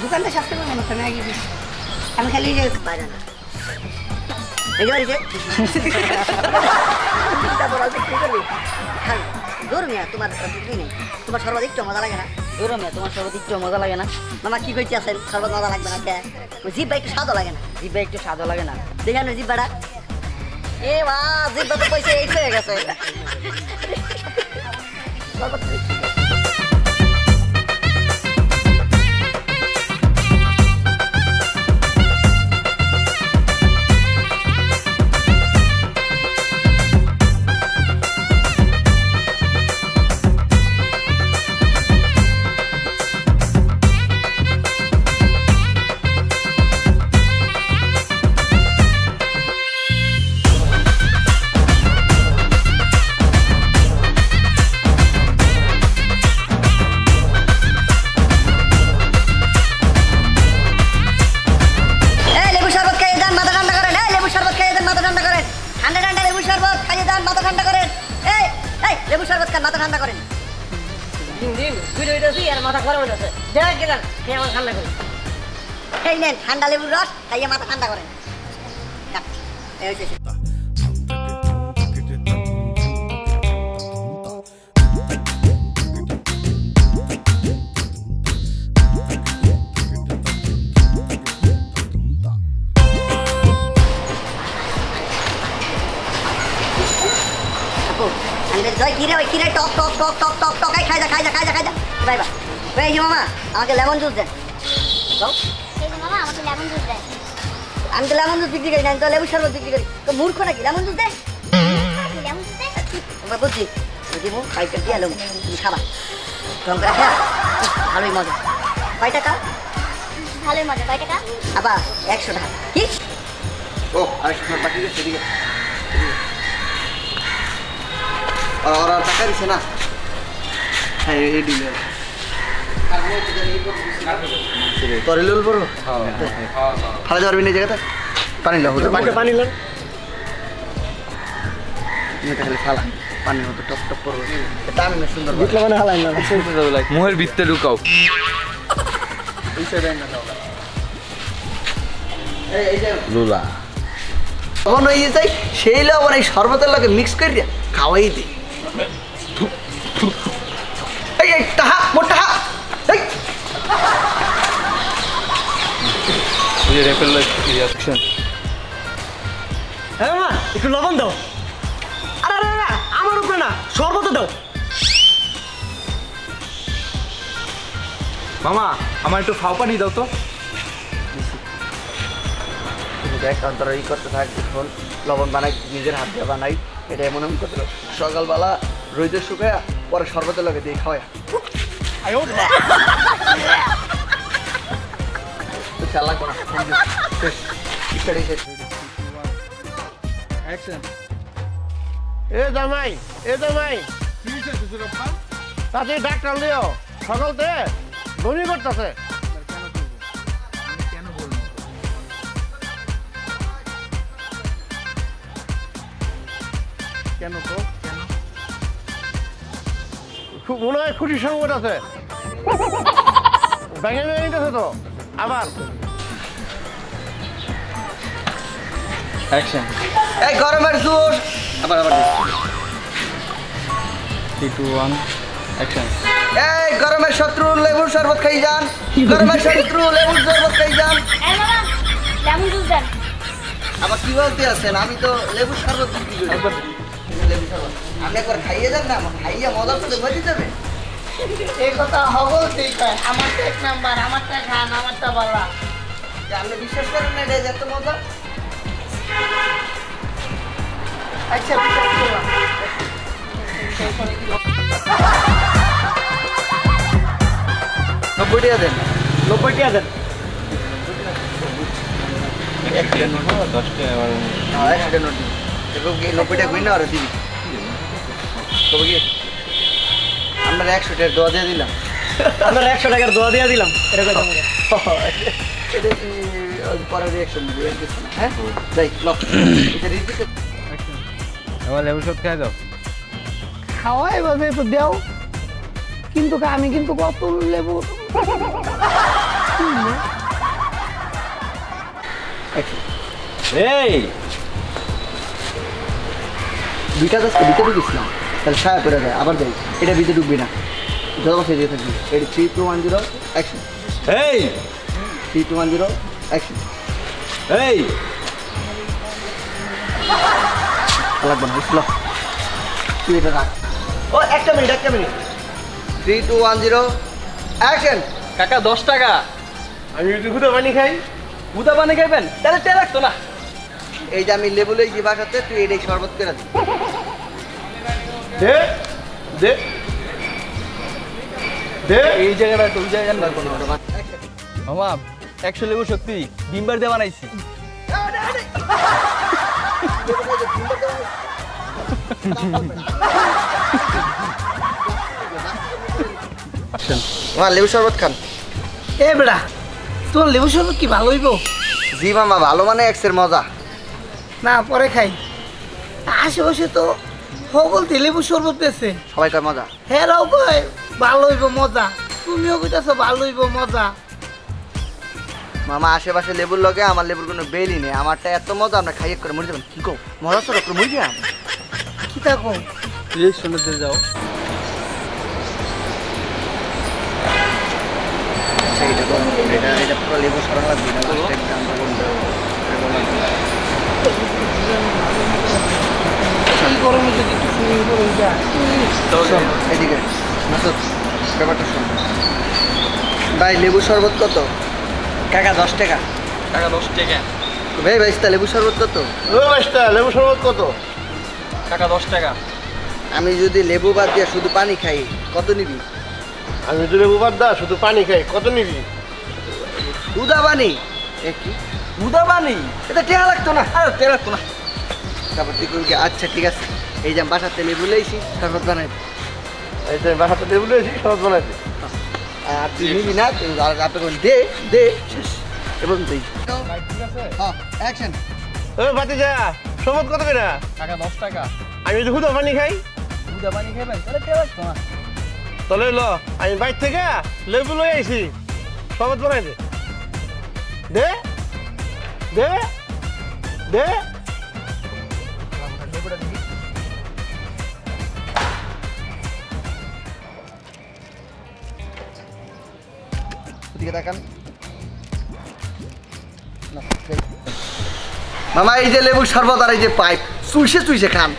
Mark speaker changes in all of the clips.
Speaker 1: দোকানটা সাথে আমি খালি বাইরে না তোমার সর্বাধিক মজা লাগে না তোমার সর্বাধিক মজা লাগে না মামা কি করতে আছেন সর্বাধিক মজা লাগবে না জিব্বা একটু স্বাদও লাগে না একটু স্বাদও লাগে না দেখেন জিব্বাটা এ বা জিব্বা তো পয়সা এই হয়ে গেছে লেবু শরবত খান মাথা ঠান্ডা করেন দিন ভিডিও হইতাছি আর মাথা গরম হইতাছে যা গেলাম খেয়ে আমার ঠান্ডা করেন এই নেন ঠান্ডা লেবুর রস খাইয়ে মাথা ঠান্ডা করেন এই হইছে কিরে টক টক টক টক টক টক খাই যা ভাই ভাই মামা আমাকে লেমন জুস দেন মামা আমাকে লেমন জুস দেন আমি তো লেমন জুস বিক্রি করি না আমি তো লেবু শরবত বিক্রি করি তো মূর্খ নাকি লেমন জুস দেন বুঝছি বুঝিমু পাইকার দিয়ে এলো তুমি খাবা কম করে খা ভালোই মজা কয় টাকা ভালোই মজা কয় টাকা আবার 100 টাকা কি ও 100 টাকা বাকি আছে এদিকে और টাকা দিছে না হ্যাঁ এই দিলে তোরে লল বড় ফালা যাবে না জায়গাটা পানি লাও পানি লন এটা খালি ফালা পানি মতো টপ টপ করবে এটা আমি না সুন্দর বিটলা মানে হালাই না সুন্দর যাবে লাইক মুহের ভিতরে ঢুকাও এই সাইডে না দাও এই যে লুলা তখন ওই যাই সেই লবণ এই শরবতের লগে মিক্স করে খাওয়াই দিই একটু লবণ দাও আরে আমার উপরে না শরবত দাও মামা আমার একটু ফাও পানি দাও তো দেখ অন্তর ই করতে থাক এখন লবণ বানাই নিজের হাত দিয়ে বানাই এটা এমন এমন করতে সকালবেলা রোদে শুকায়া পরে শরবতের লগে দিয়ে খাওয়া চালা করা এ জামাই তাতে ডাক্তার লিও সকালতে বমি করতেছে কেন তো মনে হয় খুশি সংবাদ আছে ব্যাঙে ভেঙে নিতেছে তো আবার অ্যাকশন এই গরমের জোর আবার 3 2 1 অ্যাকশন এই গরমের শত্রু লেবুর শরবত খাই যান গরমের শত্রু লেবুর শরবত খাই যান এই বাবা লেমন জুস দেন আবার কি বলতে আছেন আমি তো লেবুর শরবত বিক্রি করি লেবু শরবত আপনি একবার খাইয়ে যান না খাইয়ে মজা করে মজে যাবে এই কথা হবল ঠিক হয় আমারটা এক নাম্বার আমারটা খান আমারটা বালা আপনি বিশ্বাস করেন না এটা এত মজা আচ্ছা বিশ্বাস করলাম 90 টাকা দেন 90 টাকা দেন 1 টাকা নোট 10 টাকা আর 1 টাকা নোট দেখো কি 90 টাকা কই না আর দিবি তবে কি আমরা 100 টাকা দোয়া দিয়ে দিলাম আমরা 100 টাকার দোয়া দিয়ে দিলাম এটা কত এটা পরে রিঅ্যাকশন দিবি হ্যাঁ যাই লক এটা রিপিট
Speaker 2: আমার লেবু শরবত খাই দাও।
Speaker 3: খাওয়াই বাজে তো দেও, কিন্তু আমি কিন্তু কত লেবু
Speaker 2: এই
Speaker 1: দুইটা ঢুকিস না, তাহলে ছায়া করে যায়, আবার যাই, এটা ভিতরে ঢুকবি না, যত বছর দিয়ে থাকবি। এটা 3, 2, 1, 0 অ্যাকশন।
Speaker 2: এই
Speaker 1: 3, 2, 1, 0 অ্যাকশন।
Speaker 2: এই
Speaker 1: লাগবে না, বুঝলো? তুই এটা রাখ। ও একটা মিনিট 3, 2, 1, 0 অ্যাকশন।
Speaker 2: কাকা 10 টাকা। আমি যদি হুদা পানি খাই? হুদা পানি খাইবেন? তাহলে তেল লাগতো না।
Speaker 1: এই যে আমি লেবু লই যে বাসাতে, তুই এটাই শরবত করে দিবি।
Speaker 2: দে দে দে। এই জায়গাটা তো ওই জায়গা না কোনো। মামা 100 লেবু শক্তি ডিম্বার দিয়ে বানাইছি।
Speaker 1: লেবু শরবত খান।
Speaker 3: এ বেড়া, তোর লেবু শরবত কি ভালো হইব?
Speaker 1: জি মামা, ভালো মানে এক্সের মজা।
Speaker 3: না পরে খাই। আশেপাশে তো সকল লেবু শরবত পেয়েছে,
Speaker 1: সবাই কয় মজা।
Speaker 3: হেরাও কয় ভালো হইব মজা, তুমিও কইতাছো ভালো হইব মজা।
Speaker 1: মামা আশেপাশে লেবুর লগে আমার লেবুর কোনো বেলই নেই, আমারটা এত মজা আমরা খাইয়ে করে মরে যাবেন। কি কো মজা সর করে মরে যাম।
Speaker 3: কি থাকো
Speaker 2: প্লিজ শুনতে যাও।
Speaker 1: আচ্ছা এটা পুরো লেবু সরা লাগবে না,
Speaker 3: এই গরমে যদি একটু সুইমিং করে যায়।
Speaker 1: এদিকে মাসুদ, ব্যাপারটা শোন ভাই। লেবু শরবত কত? কাকা 10 টাকা।
Speaker 2: টাকা 10 টাকা।
Speaker 1: ভাই ভাইস্তা লেবু শরবত কত?
Speaker 2: ও ভাইস্তা লেবু শরবত কত? টাকা 10 টাকা।
Speaker 1: আমি যদি লেবু বাদ দিয়ে শুধু পানি খাই কত নিবি?
Speaker 2: আমি যদি লেবু বাদ দা শুধু পানি খাই কত নিবি?
Speaker 1: দুধা পানি। কি
Speaker 2: হুদা পানি?
Speaker 1: এটা টেহা লাগতো না।
Speaker 2: আরে তেল লাগতো না।
Speaker 1: তারপর তুই করবি আচ্ছা ঠিক আছে, এই যে বাসাতে লেবু লইছি শরবত বানাই দে।
Speaker 2: এই যে বাসাতে লেবু লইছি শরবত বানাইছি।
Speaker 1: আর তুই নিবি না, তুই আপনি দে দে শেষ এবং তুই হ্যাঁ অ্যাকশন।
Speaker 2: ও ভাতিজা শরবত কত করে? টাকা 10 টাকা। আমি যদি হুদা পানি খাই? হুদা পানি খাইবেন? তাহলে তেল লাগতো না। তাহলে ল আমি বাইর থেকে লেবু লই আইছি, শরবত বানাই দে। দে দে দে।
Speaker 1: দিকে তাকান। মামা এই যে লেবু শরবত আর এই যে পাইপ চুইসে খান।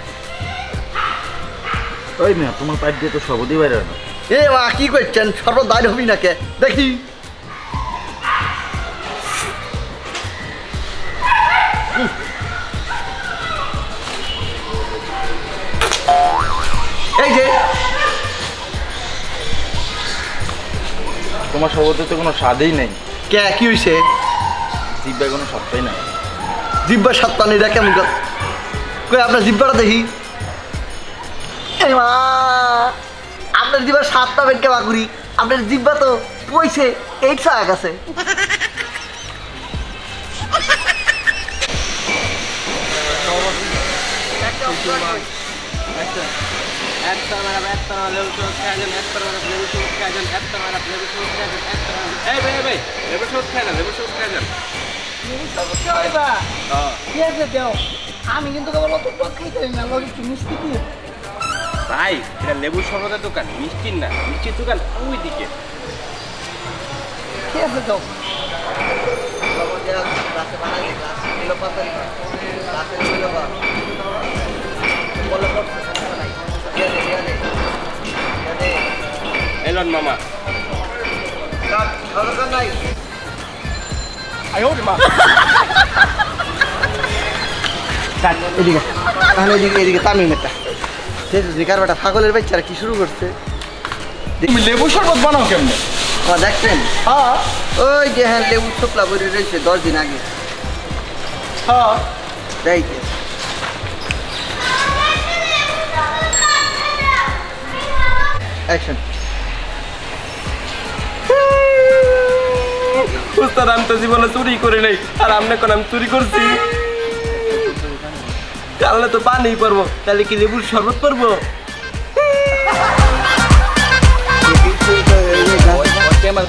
Speaker 4: ওই মিয়া তোমার পাইপ দিয়ে তো সবই বাইরে না।
Speaker 1: এ মা কি করছেন, শরবত বাইরে হবি না কে দেখি। এই যে
Speaker 4: তোমার সবতে তো কোনো স্বাদই নেই।
Speaker 1: কে কি হইছে?
Speaker 4: জিব্বায় কোনো স্বাদই নাই।
Speaker 1: জিব্বার স্বাদ পানি এটা কেমন কই আপনার জিব্বাটা দেখি। এই মা আপনার জিব্বার স্বাদ পাবেন কে বাগুরি? আপনার জিব্বা তো পয়সে 8 টাকা আছে।
Speaker 3: আমি কিন্তু কেবল অত টক খাইতে না, লগে একটু মিষ্টি দিয়ে।
Speaker 2: ভাই এটা লেবু শরবতের দোকান, মিষ্টির না। মিষ্টির দোকান ওই দিকে।
Speaker 3: ঠিক আছে দাও।
Speaker 2: এলন মামা।
Speaker 1: নাই এদিকে তাহলে এদিকে তামিমেরটা জিকার বেটা ছাগলের বাচ্চারা কি শুরু করছে।
Speaker 2: তুমি লেবু শরবত বানাও কেমনে?
Speaker 1: দেখছেন?
Speaker 2: হ্যাঁ
Speaker 1: ওই যে হ্যাঁ লেবু শুকলা বড়ি রয়েছে 10 দিন আগে।
Speaker 2: হ্যাঁ
Speaker 1: দেখে অ্যাকশন।
Speaker 2: উস্তাদ আমি তো জীবনে চুরি করে নাই, আর আপনি কোন আমি চুরি করছি? খালে তো পানি পড়বো, তাহলে কি লেবুর শরবত পড়বো?
Speaker 1: আমার